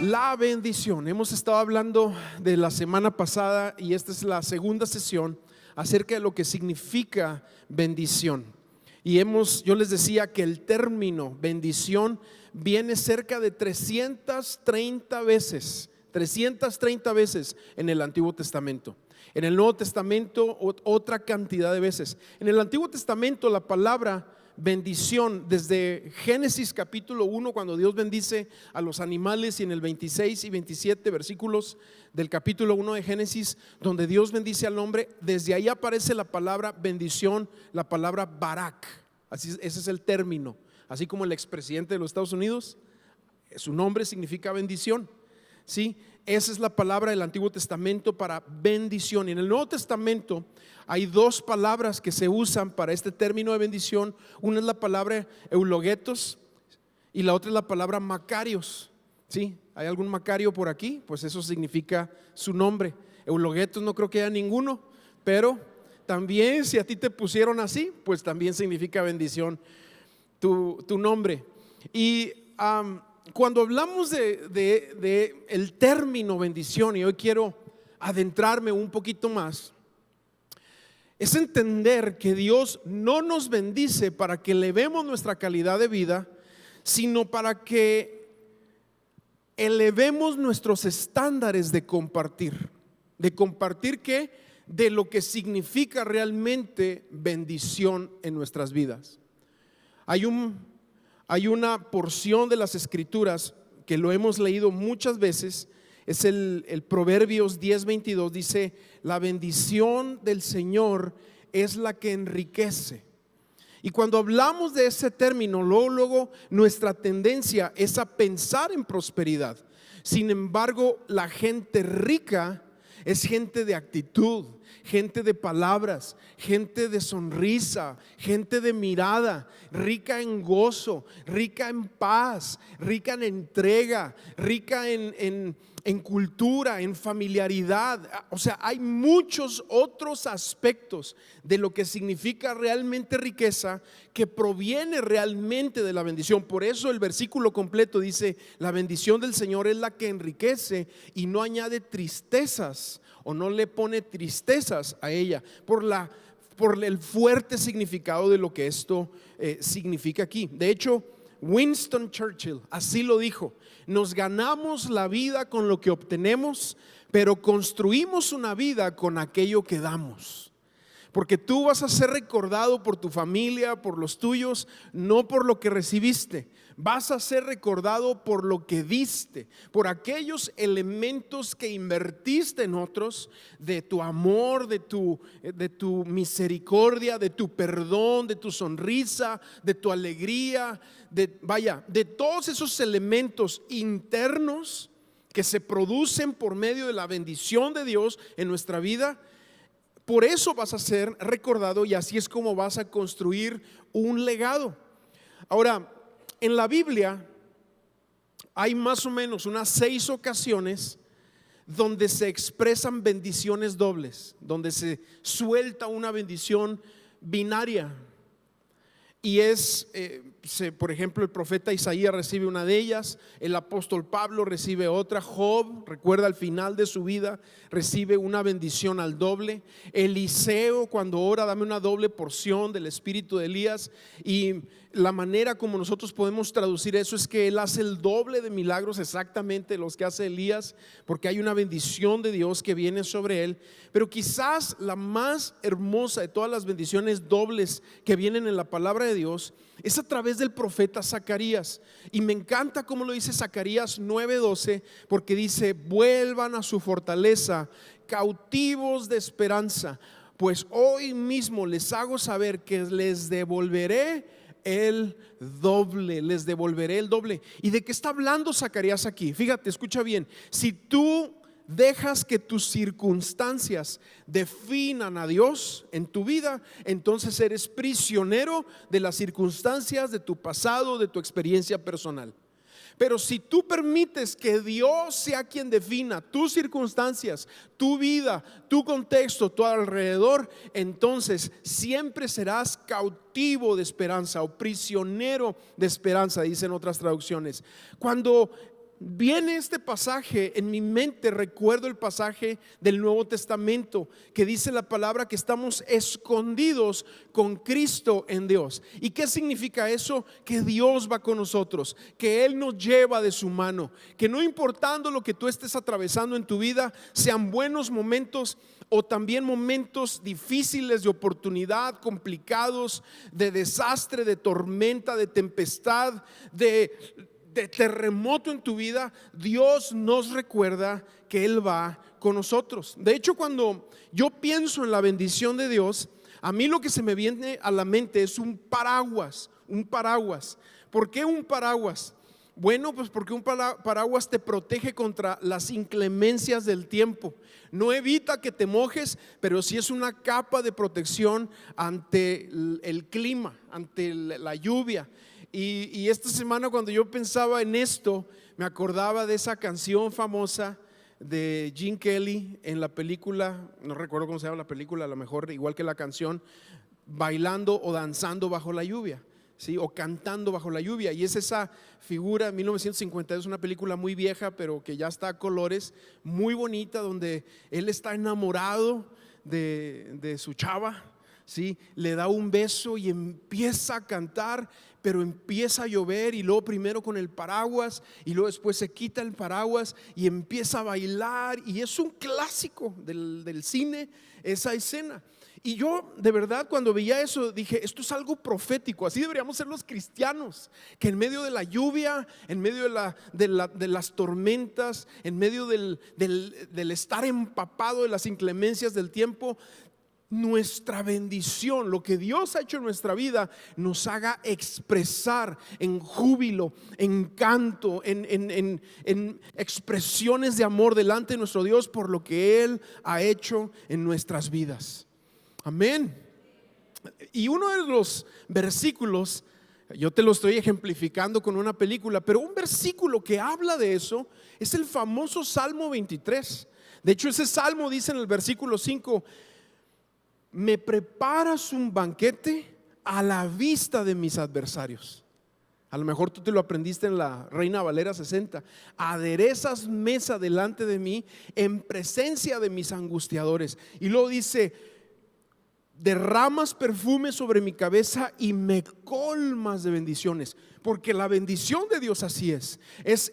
La bendición. Hemos estado hablando de la semana pasada y esta es la segunda sesión acerca de lo que significa bendición. Y yo les decía que el término bendición viene cerca de 330 veces en el Antiguo Testamento. En el Nuevo Testamento otra cantidad de veces. En el Antiguo Testamento la palabra bendición, desde Génesis capítulo 1, cuando Dios bendice a los animales, y en el 26 y 27 versículos del capítulo 1 de Génesis, donde Dios bendice al hombre, desde ahí aparece la palabra bendición, la palabra Barak. Ese es el término. Así como el expresidente de los Estados Unidos, su nombre significa bendición. ¿Sí? Esa es la palabra del Antiguo Testamento para bendición. Y en el Nuevo Testamento hay dos palabras que se usan para este término de bendición. Una es la palabra eulogetos y la otra es la palabra macarios. ¿Sí? ¿Hay algún macario por aquí? Pues eso significa su nombre. Eulogetos no creo que haya ninguno, pero también si a ti te pusieron así, pues también significa bendición tu nombre. Y cuando hablamos de el término bendición, y hoy quiero adentrarme un poquito más, es entender que Dios no nos bendice para que elevemos nuestra calidad de vida, sino para que elevemos nuestros estándares de compartir. ¿De compartir qué? De lo que significa realmente bendición en nuestras vidas. Hay una porción de las Escrituras que lo hemos leído muchas veces, es el Proverbios 10:22, dice: la bendición del Señor es la que enriquece. Y cuando hablamos de ese término, luego nuestra tendencia es a pensar en prosperidad. Sin embargo, la gente rica es gente de actitud, gente de palabras, gente de sonrisa, gente de mirada, rica en gozo, rica en paz, rica en entrega, rica en cultura, en familiaridad. O sea, hay muchos otros aspectos de lo que significa realmente riqueza que proviene realmente de la bendición. Por eso el versículo completo dice: la bendición del Señor es la que enriquece y no añade tristezas, o no le pone tristezas a ella, por el fuerte significado de lo que esto significa aquí. De hecho, Winston Churchill así lo dijo: nos ganamos la vida con lo que obtenemos, pero construimos una vida con aquello que damos. Porque tú vas a ser recordado por tu familia, por los tuyos, no por lo que recibiste. Vas a ser recordado por lo que diste, por aquellos elementos que invertiste en otros, de tu amor, de tu misericordia, de tu perdón, de tu sonrisa, de tu alegría, de todos esos elementos internos que se producen por medio de la bendición de Dios en nuestra vida. Por eso vas a ser recordado y así es como vas a construir un legado. Ahora, en la Biblia hay más o menos unas 6 ocasiones donde se expresan bendiciones dobles, donde se suelta una bendición binaria. Y por ejemplo, el profeta Isaías recibe una de ellas, el apóstol Pablo recibe otra, Job, recuerda, al final de su vida recibe una bendición al doble. Eliseo, cuando ora: dame una doble porción del espíritu de Elías. Y la manera como nosotros podemos traducir eso es que él hace el doble de milagros, exactamente los que hace Elías, porque hay una bendición de Dios que viene sobre él. Pero quizás la más hermosa de todas las bendiciones dobles que vienen en la palabra de Dios es a través del profeta Zacarías. Y me encanta cómo lo dice Zacarías 9:12, porque dice: vuelvan a su fortaleza, cautivos de esperanza, pues hoy mismo les hago saber que les devolveré el doble, les devolveré el doble. ¿Y de qué está hablando Zacarías aquí? Fíjate, escucha bien. Si tú dejas que tus circunstancias definan a Dios en tu vida, entonces eres prisionero de las circunstancias de tu pasado, de tu experiencia personal. Pero si tú permites que Dios sea quien defina tus circunstancias, tu vida, tu contexto, tu alrededor, entonces siempre serás cautivo de esperanza o prisionero de esperanza, dicen otras traducciones. Cuando viene este pasaje en mi mente, recuerdo el pasaje del Nuevo Testamento que dice la palabra que estamos escondidos con Cristo en Dios. ¿Y qué significa eso? Que Dios va con nosotros, que Él nos lleva de su mano, que no importando lo que tú estés atravesando en tu vida, sean buenos momentos o también momentos difíciles, de oportunidad, complicados, de desastre, de tormenta, de tempestad, de terremoto en tu vida, Dios nos recuerda que Él va con nosotros. De hecho, cuando yo pienso en la bendición de Dios, a mí lo que se me viene a la mente es un paraguas, un paraguas. ¿Por qué un paraguas? Bueno, pues porque un paraguas te protege contra las inclemencias del tiempo. No evita que te mojes, pero sí es una capa de protección ante el clima, ante la lluvia. Y esta semana, cuando yo pensaba en esto, me acordaba de esa canción famosa de Gene Kelly en la película, no recuerdo cómo se llama la película, a lo mejor igual que la canción, bailando o danzando bajo la lluvia, ¿sí? O cantando bajo la lluvia. Y es esa figura, 1952, una película muy vieja, pero que ya está a colores, muy bonita, donde él está enamorado de su chava, ¿sí? Le da un beso y empieza a cantar, pero empieza a llover, y luego primero con el paraguas y luego después se quita el paraguas y empieza a bailar, y es un clásico del cine esa escena. Y yo de verdad, cuando veía eso, dije, esto es algo profético. Así deberíamos ser los cristianos, que en medio de la lluvia, en medio de las tormentas, en medio del estar empapado de las inclemencias del tiempo, nuestra bendición, lo que Dios ha hecho en nuestra vida, nos haga expresar en júbilo, en canto, en expresiones de amor delante de nuestro Dios por lo que Él ha hecho en nuestras vidas. Amén. Y uno de los versículos, yo te lo estoy ejemplificando con una película, pero un versículo que habla de eso es el famoso Salmo 23. De hecho, ese salmo dice en el versículo 5: me preparas un banquete a la vista de mis adversarios. A lo mejor tú te lo aprendiste en la Reina Valera 60. Aderezas mesa delante de mí en presencia de mis angustiadores. Y luego dice: derramas perfume sobre mi cabeza y me colmas de bendiciones. Porque la bendición de Dios así es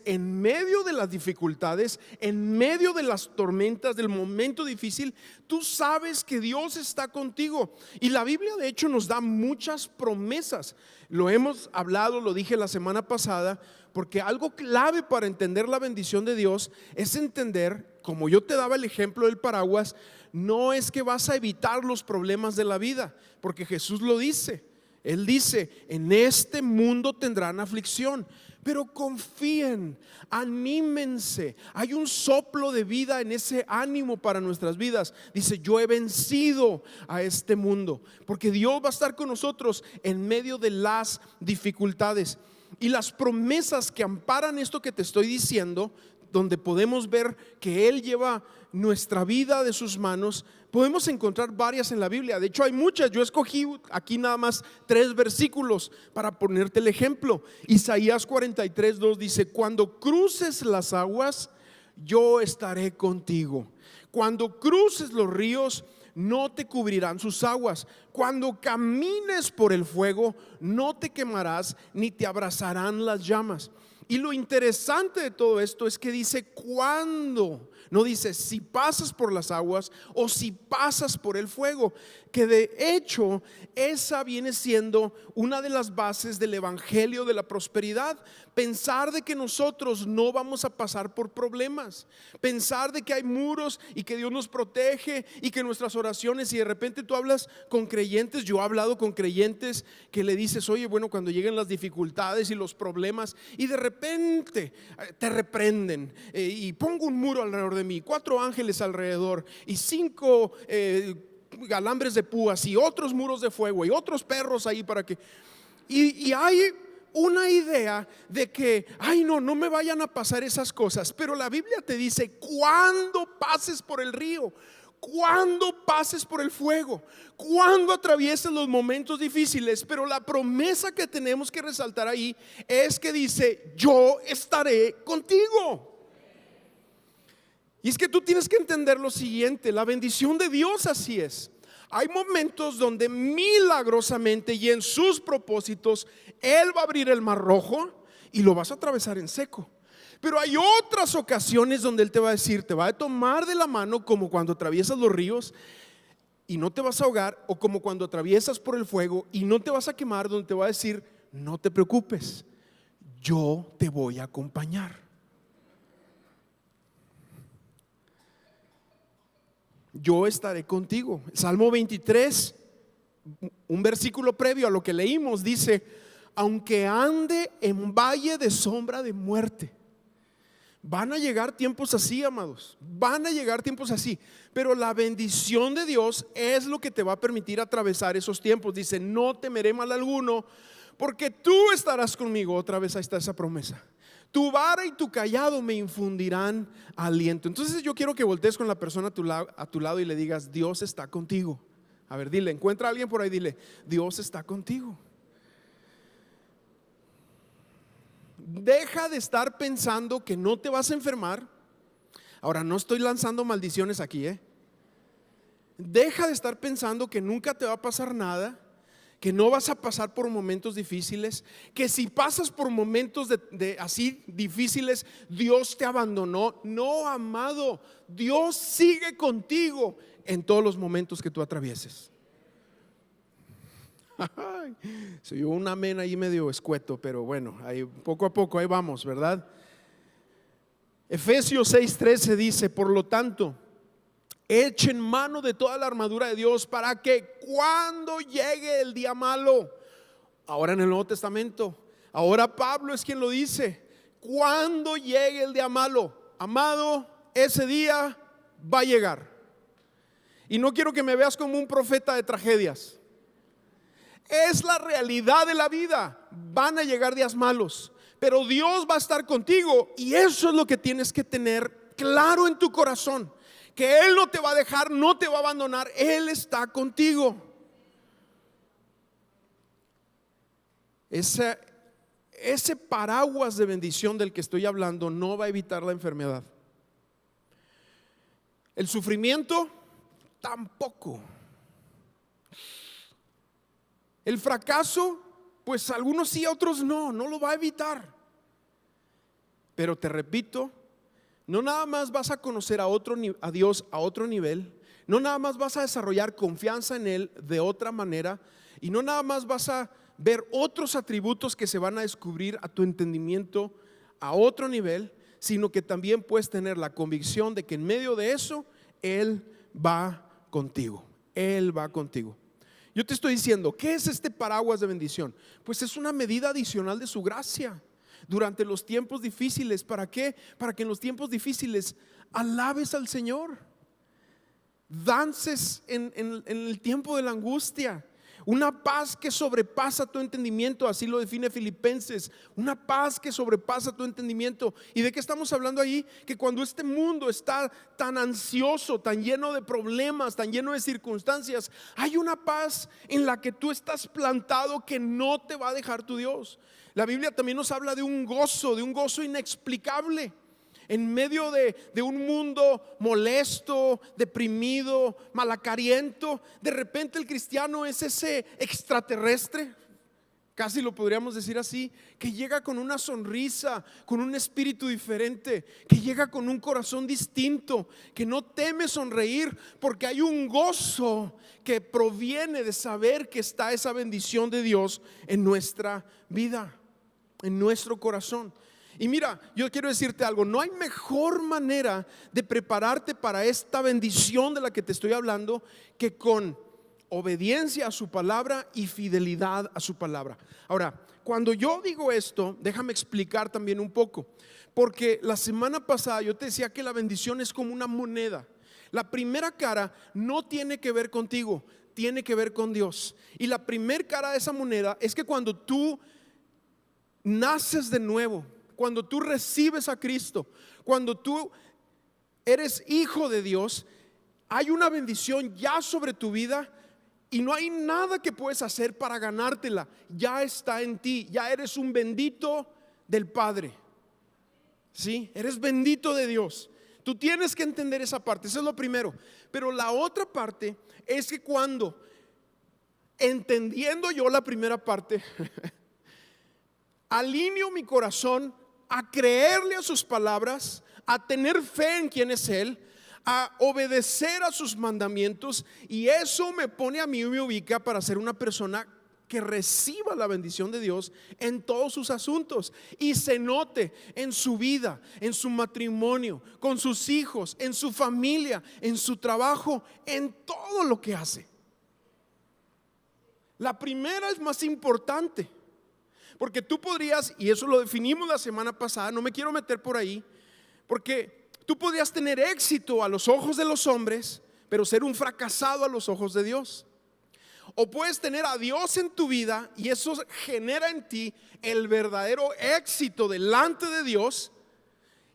en medio de las dificultades, en medio de las tormentas, del momento difícil, tú sabes que Dios está contigo. Y la Biblia de hecho nos da muchas promesas. Lo hemos hablado, lo dije la semana pasada, porque algo clave para entender la bendición de Dios es entender, como yo te daba el ejemplo del paraguas, no es que vas a evitar los problemas de la vida, porque Jesús lo dice. Él dice: en este mundo tendrán aflicción, pero confíen, anímense. Hay un soplo de vida en ese ánimo para nuestras vidas. Dice: yo he vencido a este mundo, porque Dios va a estar con nosotros en medio de las dificultades. Y las promesas que amparan esto que te estoy diciendo, donde podemos ver que Él lleva nuestra vida de sus manos, podemos encontrar varias en la Biblia. De hecho hay muchas. Yo escogí aquí nada más 3 versículos para ponerte el ejemplo. Isaías 43:2 dice: cuando cruces las aguas, yo estaré contigo. Cuando cruces los ríos, no te cubrirán sus aguas. Cuando camines por el fuego, no te quemarás ni te abrazarán las llamas. Y lo interesante de todo esto es que dice cuando, no dice si pasas por las aguas o si pasas por el fuego, que de hecho esa viene siendo una de las bases del evangelio de la prosperidad. Pensar de que nosotros no vamos a pasar por problemas, pensar de que hay muros y que Dios nos protege y que nuestras oraciones, y de repente tú hablas con creyentes, yo he hablado con creyentes que le dices: oye, bueno, cuando lleguen las dificultades y los problemas, y de repente te reprenden, y pongo un muro alrededor de mí, 4 ángeles alrededor y 5 alambres de púas y otros muros de fuego y otros perros ahí para que, y hay una idea de que, ay, no me vayan a pasar esas cosas. Pero la Biblia te dice: cuando pases por el río, cuando pases por el fuego, cuando atravieses los momentos difíciles. Pero la promesa que tenemos que resaltar ahí es que dice: yo estaré contigo. Y es que tú tienes que entender lo siguiente: la bendición de Dios así es. Hay momentos donde milagrosamente y en sus propósitos Él va a abrir el mar rojo y lo vas a atravesar en seco. Pero hay otras ocasiones donde Él te va a decir, te va a tomar de la mano, como cuando atraviesas los ríos y no te vas a ahogar, o como cuando atraviesas por el fuego y no te vas a quemar, donde te va a decir: no te preocupes, yo te voy a acompañar. Yo estaré contigo. Salmo 23, un versículo previo a lo que leímos, dice: aunque ande en valle de sombra de muerte. Van a llegar tiempos así, amados. Van a llegar tiempos así. Pero la bendición de Dios es lo que te va a permitir atravesar esos tiempos. Dice: no temeré mal alguno, porque tú estarás conmigo. Otra vez ahí está esa promesa. Tu vara y tu callado me infundirán aliento. Entonces yo quiero que voltees con la persona a tu lado y le digas: Dios está contigo. A ver, dile, encuentra a alguien por ahí, dile: Dios está contigo. Deja de estar pensando que no te vas a enfermar. Ahora, no estoy lanzando maldiciones aquí, Deja de estar pensando que nunca te va a pasar nada, que no vas a pasar por momentos difíciles, que si pasas por momentos de así difíciles, Dios te abandonó. No, amado, Dios sigue contigo en todos los momentos que tú atravieses. Soy un amén ahí medio escueto, pero bueno, ahí, poco a poco ahí vamos, ¿verdad? Efesios 6:13 dice: por lo tanto, echen mano de toda la armadura de Dios, para que cuando llegue el día malo, ahora en el Nuevo Testamento, ahora Pablo es quien lo dice, cuando llegue el día malo, amado, ese día va a llegar. Y no quiero que me veas como un profeta de tragedias. Es la realidad de la vida. Van a llegar días malos, pero Dios va a estar contigo. Y eso es lo que tienes que tener claro en tu corazón: que Él no te va a dejar, no te va a abandonar. Él está contigo. Ese paraguas de bendición del que estoy hablando no va a evitar la enfermedad. El sufrimiento tampoco. El fracaso, pues algunos sí, otros no lo va a evitar. Pero te repito, no nada más vas a conocer a Dios a otro nivel, no nada más vas a desarrollar confianza en Él de otra manera, y no nada más vas a ver otros atributos que se van a descubrir a tu entendimiento a otro nivel, sino que también puedes tener la convicción de que en medio de eso Él va contigo. Él va contigo. Yo te estoy diciendo, ¿qué es este paraguas de bendición? Pues es una medida adicional de su gracia durante los tiempos difíciles. ¿Para qué? Para que en los tiempos difíciles alabes al Señor, dances en el tiempo de la angustia. Una paz que sobrepasa tu entendimiento, así lo define Filipenses. Una paz que sobrepasa tu entendimiento. ¿Y de qué estamos hablando ahí? Que cuando este mundo está tan ansioso, tan lleno de problemas, tan lleno de circunstancias, hay una paz en la que tú estás plantado, que no te va a dejar tu Dios. La Biblia también nos habla de un gozo inexplicable. En medio de un mundo molesto, deprimido, malacariento, de repente el cristiano es ese extraterrestre, casi lo podríamos decir así, que llega con una sonrisa, con un espíritu diferente, que llega con un corazón distinto, que no teme sonreír, porque hay un gozo que proviene de saber que está esa bendición de Dios en nuestra vida, en nuestro corazón. Y mira, yo quiero decirte algo: no hay mejor manera de prepararte para esta bendición de la que te estoy hablando que con obediencia a su palabra y fidelidad a su palabra. Ahora, cuando yo digo esto, déjame explicar también un poco, porque la semana pasada yo te decía que la bendición es como una moneda. La primera cara no tiene que ver contigo, tiene que ver con Dios. Y la primera cara de esa moneda es que cuando tú naces de nuevo, cuando tú recibes a Cristo, cuando tú eres hijo de Dios, Hay una bendición ya sobre tu vida y no hay nada que puedes hacer para ganártela. Ya está en ti, ya eres un bendito del Padre. ¿Sí? Eres bendito de Dios. Tú tienes que entender esa parte, eso es lo primero. Pero la otra parte es que cuando, entendiendo yo la primera parte, alineo mi corazón a creerle a sus palabras, a tener fe en quién es Él, a obedecer a sus mandamientos, y eso me pone a mí y me ubica para ser una persona que reciba la bendición de Dios en todos sus asuntos y se note en su vida, en su matrimonio, con sus hijos, en su familia, en su trabajo, en todo lo que hace. La primera es más importante, porque tú podrías, y eso lo definimos la semana pasada, no me quiero meter por ahí, porque tú podrías tener éxito a los ojos de los hombres, pero ser un fracasado a los ojos de Dios. O puedes tener a Dios en tu vida y eso genera en ti el verdadero éxito delante de Dios,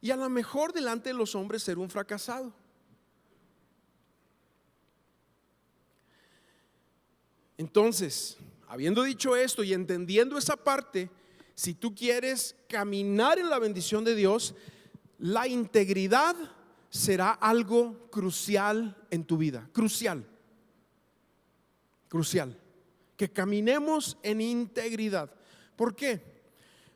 y a lo mejor delante de los hombres ser un fracasado. Entonces, habiendo dicho esto y entendiendo esa parte, si tú quieres caminar en la bendición de Dios, la integridad será algo crucial en tu vida. Crucial. Que caminemos en integridad. ¿Por qué?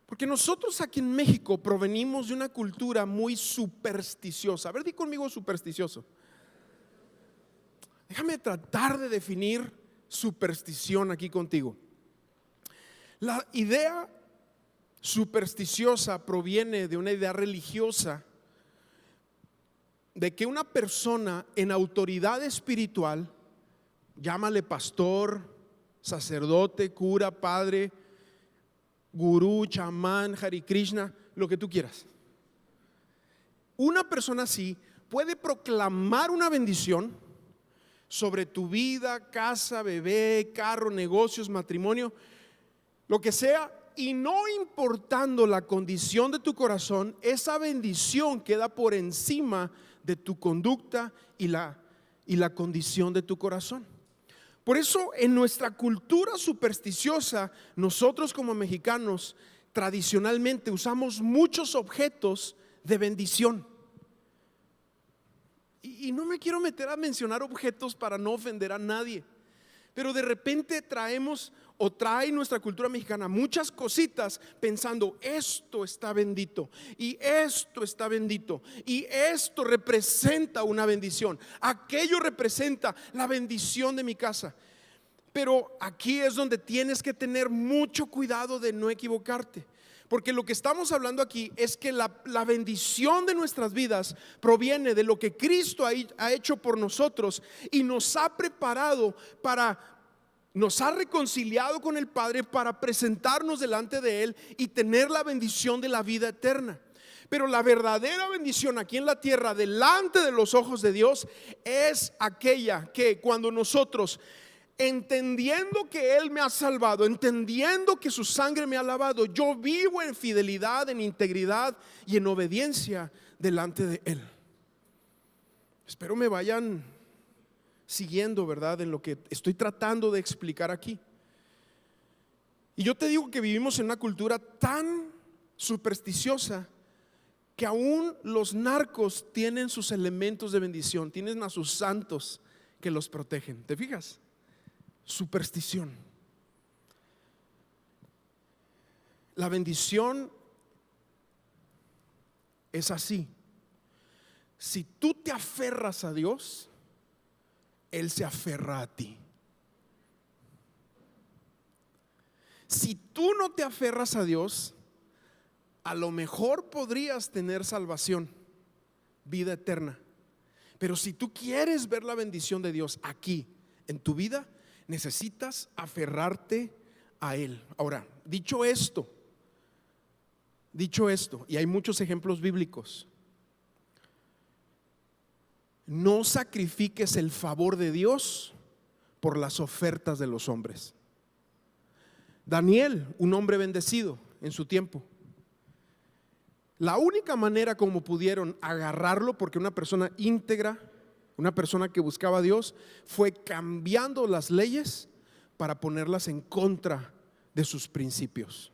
Porque nosotros aquí en México provenimos de una cultura muy supersticiosa. A ver, di conmigo supersticioso. Déjame tratar de definir superstición aquí contigo. La idea supersticiosa proviene de una idea religiosa de que una persona en autoridad espiritual, llámale pastor, sacerdote, cura, padre, gurú, chamán, Hare Krishna, lo que tú quieras. Una persona así puede proclamar una bendición sobre tu vida, casa, bebé, carro, negocios, matrimonio, lo que sea, y no importando la condición de tu corazón, esa bendición queda por encima de tu conducta y la condición de tu corazón. Por eso en nuestra cultura supersticiosa, nosotros como mexicanos tradicionalmente usamos muchos objetos de bendición. Y no me quiero meter a mencionar objetos para no ofender a nadie, pero de repente traemos o trae nuestra cultura mexicana muchas cositas pensando esto está bendito y esto está bendito y esto representa una bendición, aquello representa la bendición de mi casa. Pero aquí es donde tienes que tener mucho cuidado de no equivocarte, porque lo que estamos hablando aquí es que la bendición de nuestras vidas proviene de lo que Cristo ha hecho por nosotros y nos ha preparado nos ha reconciliado con el Padre para presentarnos delante de Él y tener la bendición de la vida eterna. Pero la verdadera bendición aquí en la tierra delante de los ojos de Dios es aquella que cuando nosotros, entendiendo que Él me ha salvado, entendiendo que su sangre me ha lavado, yo vivo en fidelidad, en integridad y en obediencia delante de Él. Espero me vayan siguiendo, ¿verdad?, en lo que estoy tratando de explicar aquí. Y yo te digo que vivimos en una cultura tan supersticiosa que aún los narcos tienen sus elementos de bendición, tienen a sus santos que los protegen. ¿Te fijas? Superstición. La bendición es así. Si tú te aferras a Dios, Él se aferra a ti. Si tú no te aferras a Dios, a lo mejor podrías tener salvación, vida eterna. Pero si tú quieres ver la bendición de Dios aquí en tu vida, necesitas aferrarte a Él. Ahora, dicho esto, y hay muchos ejemplos bíblicos, no sacrifiques el favor de Dios por las ofertas de los hombres. Daniel, un hombre bendecido en su tiempo, la única manera como pudieron agarrarlo, porque una persona íntegra, una persona que buscaba a Dios, fue cambiando las leyes para ponerlas en contra de sus principios.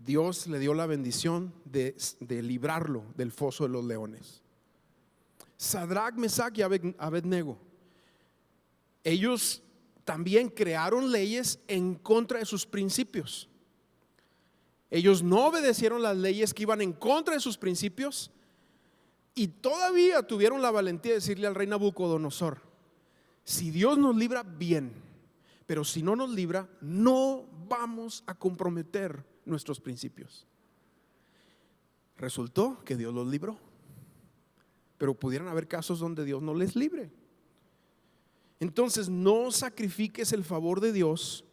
Dios le dio la bendición de librarlo del foso de los leones. Sadrach, Mesach y Abednego, ellos también crearon leyes en contra de sus principios. Ellos no obedecieron las leyes que iban en contra de sus principios y todavía tuvieron la valentía de decirle al rey Nabucodonosor: si Dios nos libra, bien, pero si no nos libra, no vamos a comprometer nuestros principios. Resultó que Dios los libró, pero pudieran haber casos donde Dios no les libre. Entonces, no sacrifiques el favor de Dios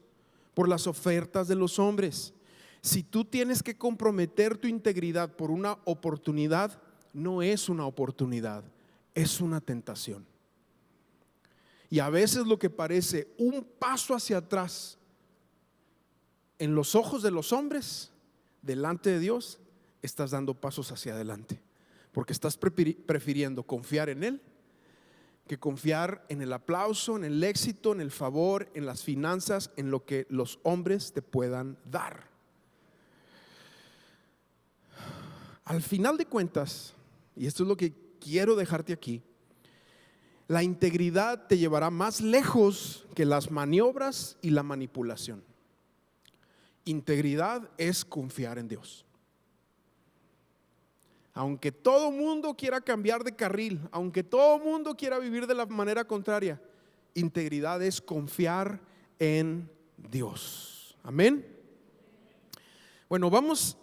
por las ofertas de los hombres. Si tú tienes que comprometer tu integridad por una oportunidad, no es una oportunidad, es una tentación. Y a veces lo que parece un paso hacia atrás en los ojos de los hombres, delante de Dios estás dando pasos hacia adelante, porque estás prefiriendo confiar en Él que confiar en el aplauso, en el éxito, en el favor, en las finanzas, en lo que los hombres te puedan dar. Al final de cuentas, y esto es lo que quiero dejarte aquí, la integridad te llevará más lejos que las maniobras y la manipulación. Integridad es confiar en Dios. Aunque todo mundo quiera cambiar de carril, aunque todo mundo quiera vivir de la manera contraria, integridad es confiar en Dios. Amén. Bueno, vamos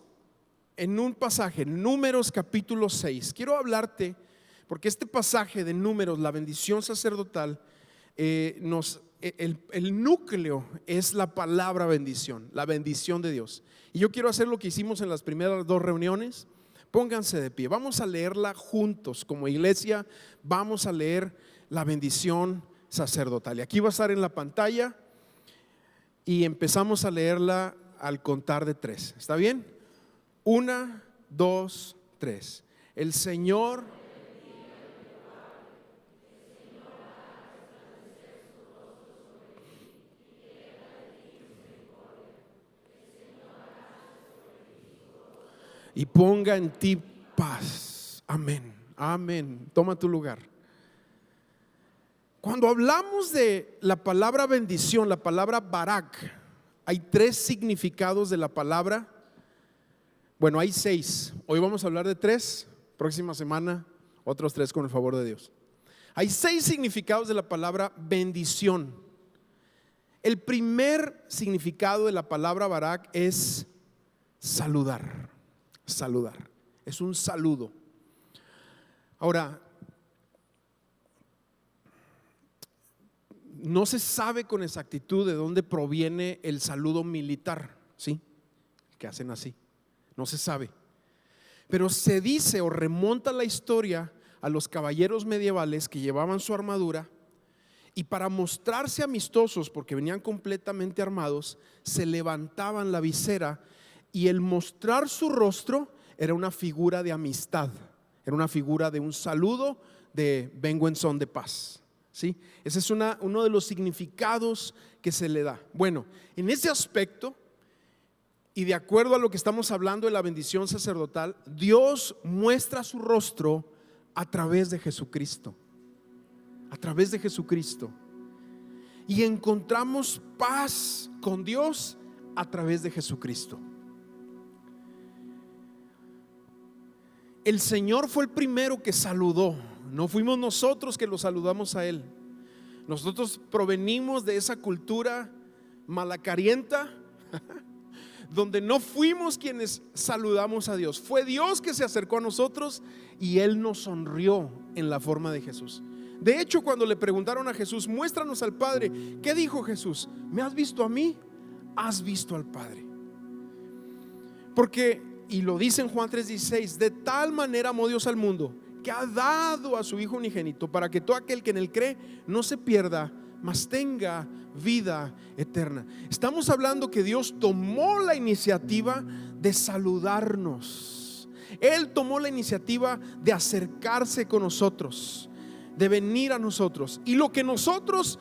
en un pasaje, Números capítulo 6. Quiero hablarte, porque este pasaje de Números, la bendición sacerdotal, el núcleo es la palabra bendición, la bendición de Dios. Y yo quiero hacer lo que hicimos en las primeras 2 reuniones. Pónganse de pie, vamos a leerla juntos como iglesia, vamos a leer la bendición sacerdotal. Y aquí va a estar en la pantalla y empezamos a leerla al contar de 3. ¿Está bien? 1, 2, 3. El Señor y ponga en ti paz. Amén, amén. Toma tu lugar. Cuando hablamos de la palabra bendición, la palabra barak, hay 3 significados de la palabra. Bueno, hay 6. Hoy vamos a hablar de 3. Próxima semana otros 3 con el favor de Dios. Hay 6 significados de la palabra bendición. El primer significado de la palabra barak es saludar. Saludar, es un saludo. Ahora, no se sabe con exactitud de dónde proviene el saludo militar, ¿sí? Que hacen así, no se sabe. Pero se dice o remonta la historia a los caballeros medievales que llevaban su armadura y para mostrarse amistosos, porque venían completamente armados, se levantaban la visera. Y el mostrar su rostro era una figura de amistad, era una figura de un saludo de vengo en son de paz, ¿sí? Ese es uno de los significados que se le da. Bueno, en ese aspecto y de acuerdo a lo que estamos hablando de la bendición sacerdotal, Dios muestra su rostro a través de Jesucristo. A través de Jesucristo. Y encontramos paz con Dios a través de Jesucristo. El Señor fue el primero que saludó, no fuimos nosotros que lo saludamos a Él. Nosotros provenimos de esa cultura malacarienta donde no fuimos quienes saludamos a Dios. Fue Dios que se acercó a nosotros y Él nos sonrió en la forma de Jesús. De hecho, cuando le preguntaron a Jesús, muéstranos al Padre, ¿qué dijo Jesús? ¿Me has visto a mí? Has visto al Padre. Porque, y lo dice en Juan 3:16, de tal manera amó Dios al mundo que ha dado a su Hijo unigénito para que todo aquel que en Él cree no se pierda, mas tenga vida eterna. Estamos hablando que Dios tomó la iniciativa de saludarnos. Él tomó la iniciativa de acercarse con nosotros. de venir a nosotros. Y lo que nosotros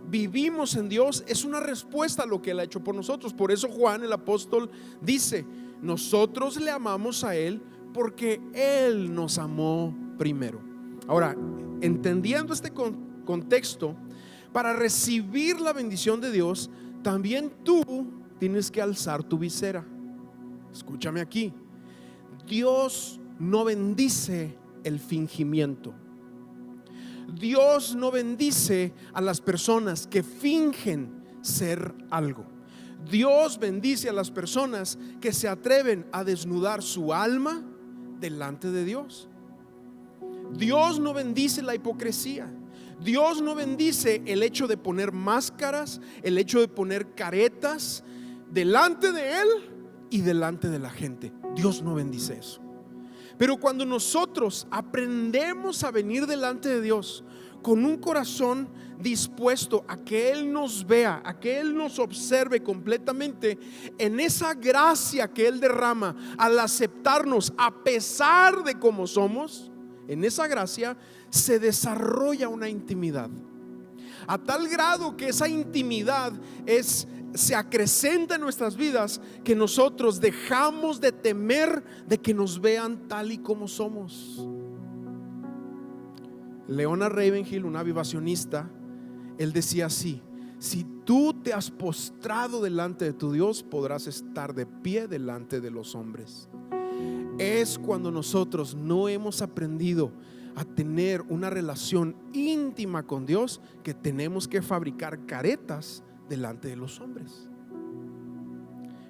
vivimos en Dios es una respuesta a lo que Él ha hecho por nosotros. Por eso Juan el apóstol dice: nosotros le amamos a Él porque Él nos amó primero. Ahora, entendiendo este contexto, para recibir la bendición de Dios, también tú tienes que alzar tu visera. Escúchame aquí: Dios no bendice el fingimiento. Dios no bendice a las personas que fingen ser algo. Dios bendice a las personas que se atreven a desnudar su alma delante de Dios. Dios no bendice la hipocresía. Dios no bendice el hecho de poner máscaras, el hecho de poner caretas delante de Él y delante de la gente. Dios no bendice eso. Pero cuando nosotros aprendemos a venir delante de Dios con un corazón dispuesto a que Él nos vea, a que Él nos observe completamente, en esa gracia que Él derrama al aceptarnos a pesar de cómo somos, en esa gracia se desarrolla una intimidad, a tal grado que esa intimidad se acrecenta en nuestras vidas, que nosotros dejamos de temer de que nos vean tal y como somos. Leonard Ravenhill, un avivacionista, él decía así: si tú te has postrado delante de tu Dios, podrás estar de pie delante de los hombres. Es cuando nosotros no hemos aprendido a tener una relación íntima con Dios que tenemos que fabricar caretas delante de los hombres.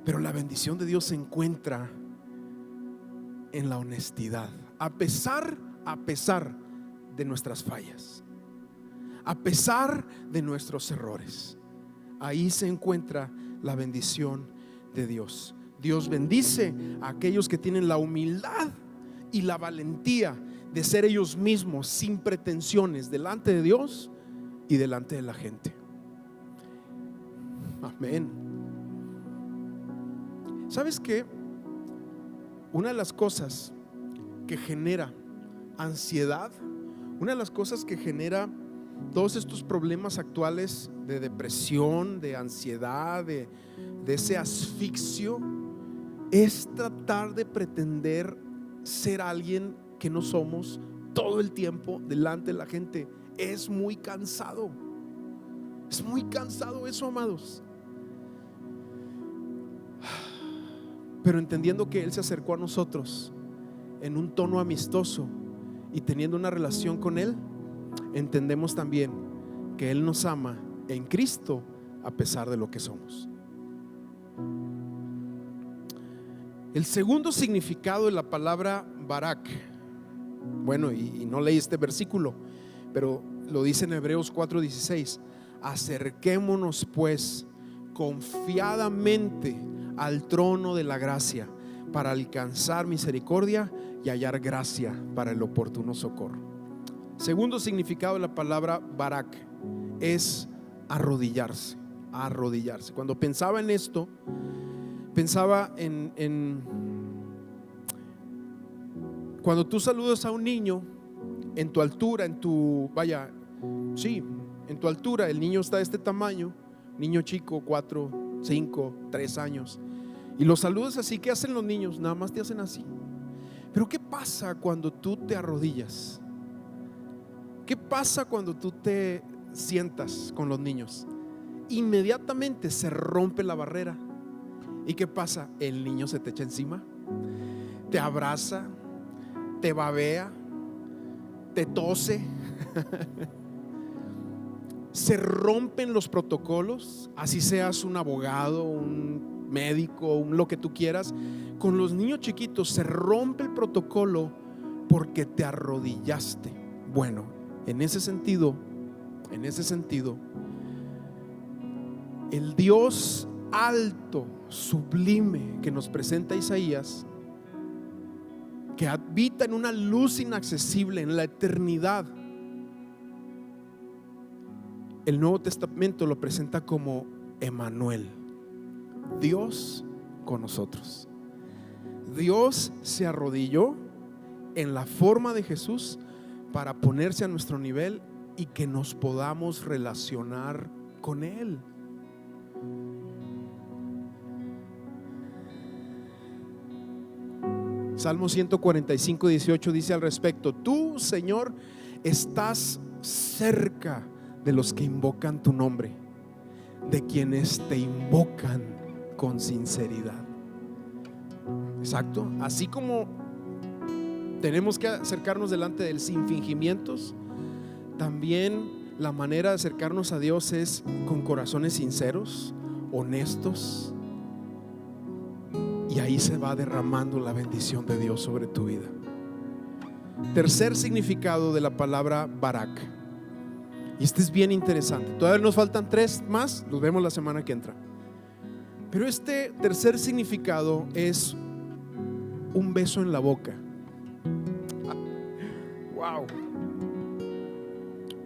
Pero la bendición de Dios se encuentra en la honestidad, a pesar de nuestras fallas, a pesar de nuestros errores. Ahí se encuentra la bendición de Dios. Dios bendice a aquellos que tienen la humildad y la valentía de ser ellos mismos, sin pretensiones, delante de Dios y delante de la gente. Amén. ¿Sabes qué? Una de las cosas que genera ansiedad, una de las cosas que genera todos estos problemas actuales de depresión, de ansiedad, de ese asfixio, es tratar de pretender ser alguien que no somos todo el tiempo delante de la gente. Es muy cansado. Es muy cansado eso, amados. Pero entendiendo que Él se acercó a nosotros en un tono amistoso y teniendo una relación con Él, entendemos también que Él nos ama en Cristo a pesar de lo que somos. El segundo significado de la palabra Barak, bueno, y no leí este versículo, pero lo dice en Hebreos 4:16: acerquémonos pues confiadamente al trono de la gracia para alcanzar misericordia y hallar gracia para el oportuno socorro. Segundo significado de la palabra Barak es arrodillarse. Arrodillarse. Cuando pensaba en esto, pensaba en cuando tú saludas a un niño en tu altura, en tu altura. El niño está de este tamaño, niño chico, 4, 5, 3 años, y los saludas así. ¿Qué hacen los niños? Nada más te hacen así. Pero ¿qué pasa cuando tú te arrodillas? ¿Qué pasa cuando tú te sientas con los niños? Inmediatamente se rompe la barrera. ¿Y qué pasa? El niño se te echa encima, te abraza, te babea, te tose. Se rompen los protocolos, así seas un abogado, un médico, lo que tú quieras. Con los niños chiquitos se rompe el protocolo porque te arrodillaste. Bueno, en ese sentido, el Dios alto, sublime que nos presenta Isaías, que habita en una luz inaccesible, en la eternidad, el Nuevo Testamento lo presenta como Emmanuel, Dios con nosotros. Dios se arrodilló en la forma de Jesús para ponerse a nuestro nivel y que nos podamos relacionar con Él. Salmo 145, 18 dice al respecto: tú, Señor, estás cerca de los que invocan tu nombre, de quienes te invocan con sinceridad. Exacto, así como tenemos que acercarnos delante de Él sin fingimientos, también la manera de acercarnos a Dios es con corazones sinceros, honestos, y ahí se va derramando la bendición de Dios sobre tu vida. Tercer significado de la palabra Barak, y este es bien interesante. Todavía nos faltan 3 más, los vemos la semana que entra. Pero este tercer significado es un beso en la boca. Wow,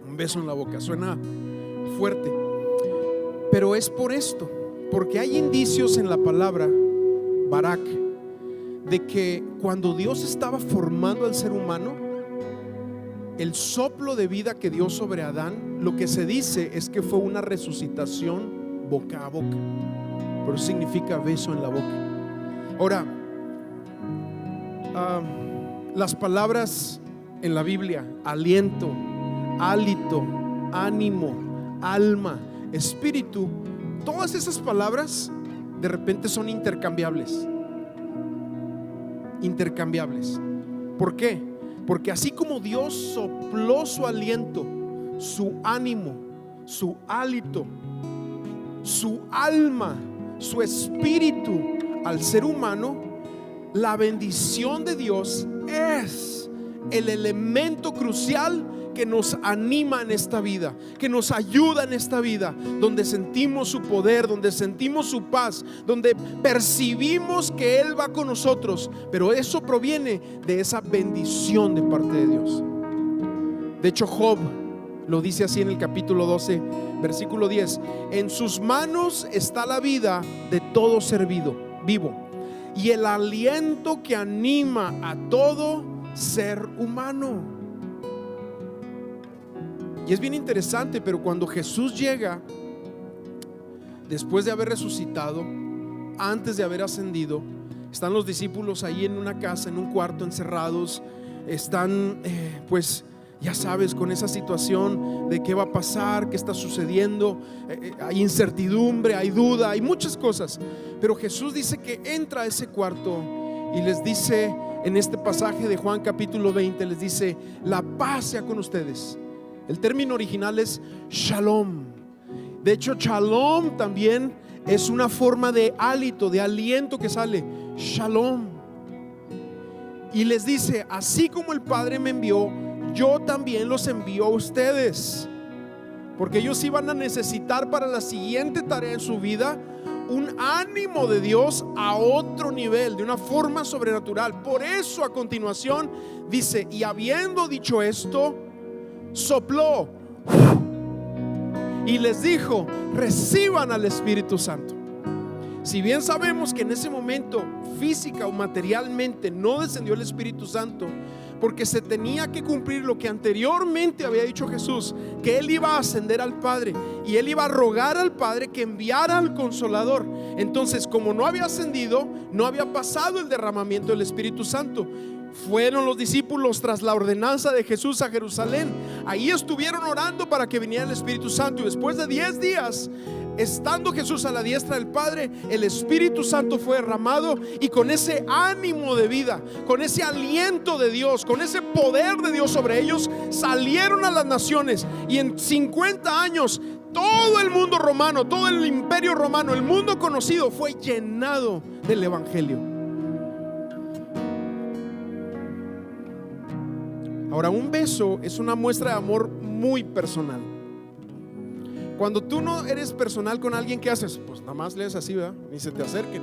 un beso en la boca, suena fuerte, pero es por esto, porque hay indicios en la palabra Barak de que cuando Dios estaba formando al ser humano, el soplo de vida que dio sobre Adán, lo que se dice es que fue una resucitación boca a boca. Por eso significa beso en la boca. Ahora, las palabras en la Biblia, aliento, hálito, ánimo, alma, espíritu, todas esas palabras de repente son intercambiables. ¿Por qué? Porque así como Dios sopló su aliento, su ánimo, su hálito, su alma, su espíritu al ser humano, la bendición de Dios es el elemento crucial que nos anima en esta vida, que nos ayuda en esta vida, donde sentimos su poder, donde sentimos su paz, donde percibimos que Él va con nosotros. Pero eso proviene de esa bendición de parte de Dios. De hecho, Job lo dice así en el capítulo 12, versículo 10: en sus manos está la vida de todo ser vivo, y el aliento que anima a todo ser humano. Y es bien interesante, pero cuando Jesús llega, después de haber resucitado, antes de haber ascendido, están los discípulos ahí en una casa, en un cuarto, encerrados. Están pues ya sabes, con esa situación de qué va a pasar, qué está sucediendo. Hay incertidumbre, hay duda, hay muchas cosas. Pero Jesús dice que entra a ese cuarto y les dice, en este pasaje de Juan capítulo 20, les dice: la paz sea con ustedes. El término original es shalom. De hecho, shalom también es una forma de hálito, de aliento que sale. Shalom. Y les dice: así como el Padre me envió, yo también los envío a ustedes. Porque ellos iban a necesitar para la siguiente tarea en su vida un ánimo de Dios a otro nivel, de una forma sobrenatural. Por eso a continuación dice: y habiendo dicho esto, sopló y les dijo: reciban al Espíritu Santo. Si bien sabemos que en ese momento física o materialmente no descendió el Espíritu Santo, porque se tenía que cumplir lo que anteriormente había dicho Jesús, que Él iba a ascender al Padre y Él iba a rogar al Padre que enviara al Consolador. Entonces, como no había ascendido, no había pasado el derramamiento del Espíritu Santo. Fueron los discípulos tras la ordenanza de Jesús a Jerusalén. Ahí estuvieron orando para que viniera el Espíritu Santo, y después de 10 días, estando Jesús a la diestra del Padre, el Espíritu Santo fue derramado, y con ese ánimo de vida, con ese aliento de Dios, con ese poder de Dios sobre ellos, salieron a las naciones. Y en 50 años todo el mundo romano, todo el imperio romano, el mundo conocido, fue llenado del Evangelio. Ahora, un beso es una muestra de amor muy personal. Cuando tú no eres personal con alguien, ¿qué haces? Pues nada más le das así, ¿verdad? Ni se te acerquen.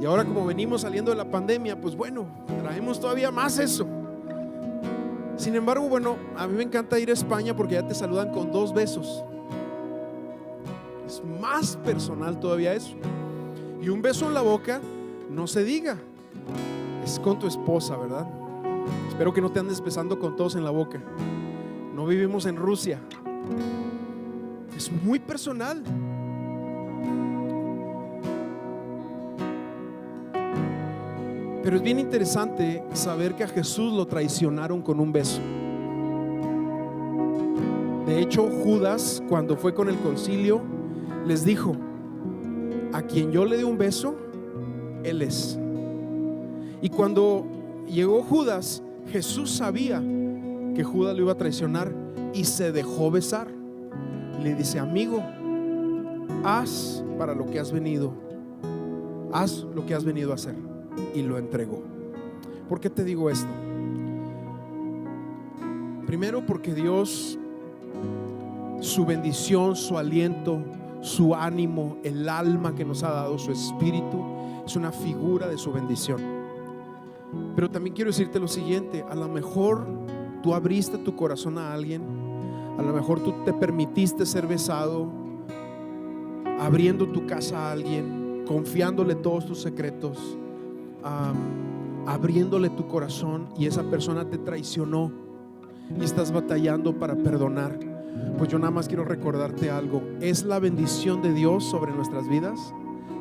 Y ahora, como venimos saliendo de la pandemia, pues bueno, traemos todavía más eso. Sin embargo, bueno, a mí me encanta ir a España porque ya te saludan con 2 besos. Es más personal todavía eso. Y un beso en la boca, no se diga, es con tu esposa, ¿verdad? Espero que no te andes besando con todos en la boca. No vivimos en Rusia. Es muy personal. Pero es bien interesante saber que a Jesús lo traicionaron con un beso. De hecho, Judas, cuando fue con el concilio, les dijo: a quien yo le dé un beso, él es. Y cuando llegó Judas, Jesús sabía que Judas lo iba a traicionar y se dejó besar. Y le dice: amigo, haz para lo que has venido, haz lo que has venido a hacer. Y lo entregó. ¿Por qué te digo esto? Primero, porque Dios, su bendición, su aliento, su ánimo, el alma que nos ha dado, su espíritu, es una figura de su bendición. Pero también quiero decirte lo siguiente: a lo mejor tú abriste tu corazón a alguien, a lo mejor tú te permitiste ser besado, abriendo tu casa a alguien, confiándole todos tus secretos, abriéndole tu corazón, y esa persona te traicionó y estás batallando para perdonar. Pues yo nada más quiero recordarte algo: es la bendición de Dios sobre nuestras vidas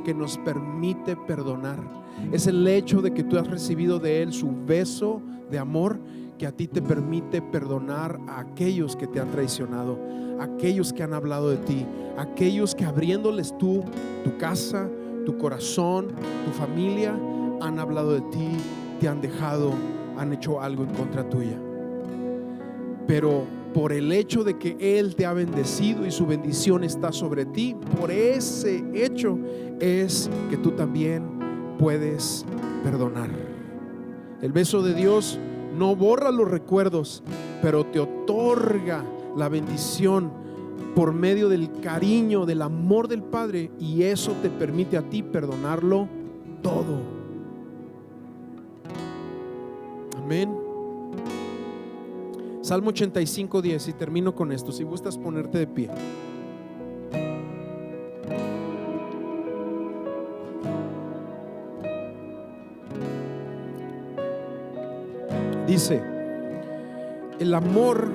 que nos permite perdonar. Es el hecho de que tú has recibido de Él su beso de amor que a ti te permite perdonar a aquellos que te han traicionado, a aquellos que han hablado de ti, a aquellos que abriéndoles tu casa, tu corazón, tu familia, han hablado de ti, te han dejado, han hecho algo en contra tuya. Pero por el hecho de que Él te ha bendecido y su bendición está sobre ti, por ese hecho es que tú también puedes perdonar. El beso de Dios no borra los recuerdos, pero te otorga la bendición por medio del cariño, del amor del Padre, y eso te permite a ti perdonarlo todo. Amén. Salmo 85:10, y termino con esto. Si gustas ponerte de pie. Dice: el amor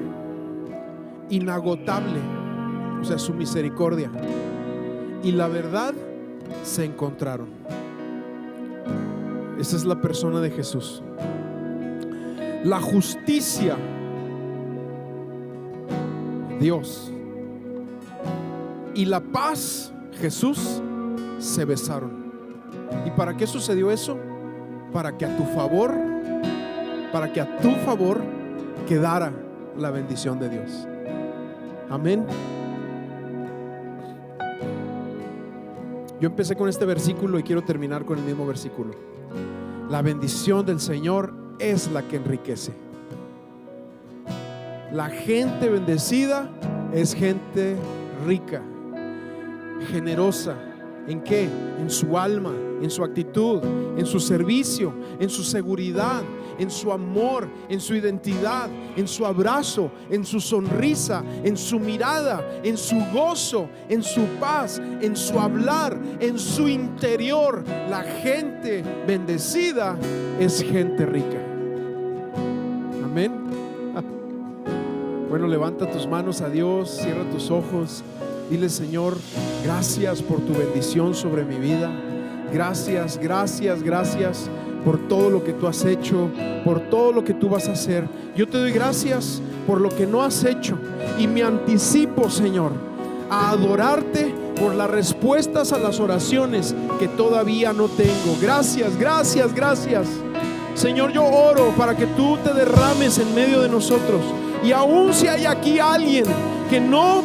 inagotable, o sea, su misericordia, y la verdad se encontraron. Esa es la persona de Jesús. La justicia, Dios, y la paz, Jesús, se besaron. ¿Y para qué sucedió eso? Para que a tu favor quedara la bendición de Dios. Amén. Yo empecé con este versículo y quiero terminar con el mismo versículo. La bendición del Señor es la que enriquece. La gente bendecida es gente rica, generosa. ¿En qué? En su alma, en su actitud, en su servicio, en su seguridad, en su amor, en su identidad, en su abrazo, en su sonrisa, en su mirada, en su gozo, en su paz, en su hablar, en su interior. La gente bendecida es gente rica. Amén. Bueno, levanta tus manos a Dios, cierra tus ojos. Dile: Señor, gracias por tu bendición sobre mi vida. Gracias, gracias, gracias por todo lo que tú has hecho, por todo lo que tú vas a hacer. Yo te doy gracias por lo que no has hecho y me anticipo, Señor, a adorarte por las respuestas a las oraciones que todavía no tengo. Gracias, gracias, gracias. Señor, yo oro para que tú te derrames en medio de nosotros. Y aún si hay aquí alguien que no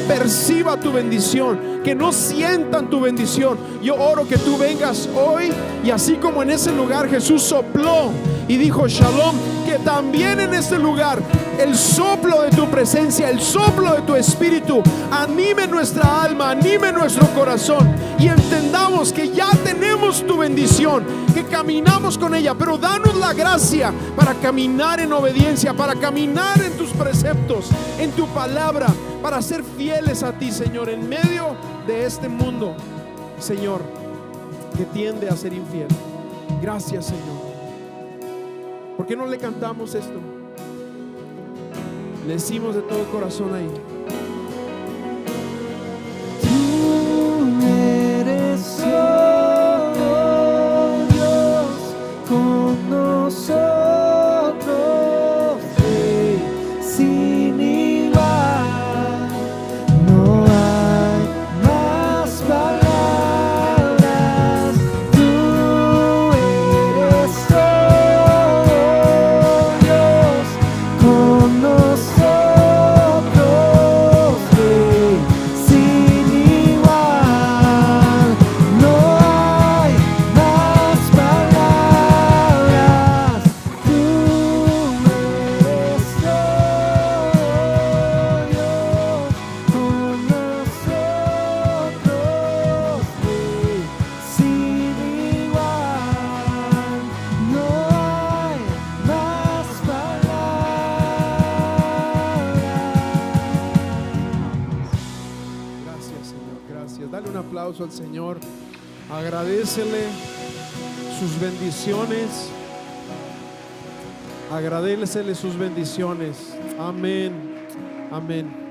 perciba tu bendición, que no sientan tu bendición, yo oro que tú vengas hoy, y así como en ese lugar Jesús sopló y dijo Shalom, que también en este lugar el soplo de tu presencia, el soplo de tu espíritu anime nuestra alma, anime nuestro corazón, y entendamos que ya tenemos tu bendición, que caminamos con ella. Pero danos la gracia para caminar en obediencia, para caminar en tus preceptos, en tu palabra, para ser fieles a ti, Señor, en medio de este mundo, Señor, que tiende a ser infiel. Gracias, Señor. ¿Por qué no le cantamos esto? Le decimos de todo corazón ahí. Tú eres oh Dios con nosotros, Rey sin igual. No hay más palabras. Tú eres oh Dios con nosotros, Rey sin igual. No hay más palabras. Tú eres oh Dios con nosotros, Rey sin igual. No hay más palabras. Gracias, Señor, gracias. Dale un aplauso al Señor. Agradécele sus bendiciones. Agradécele sus bendiciones. Amén. Amén.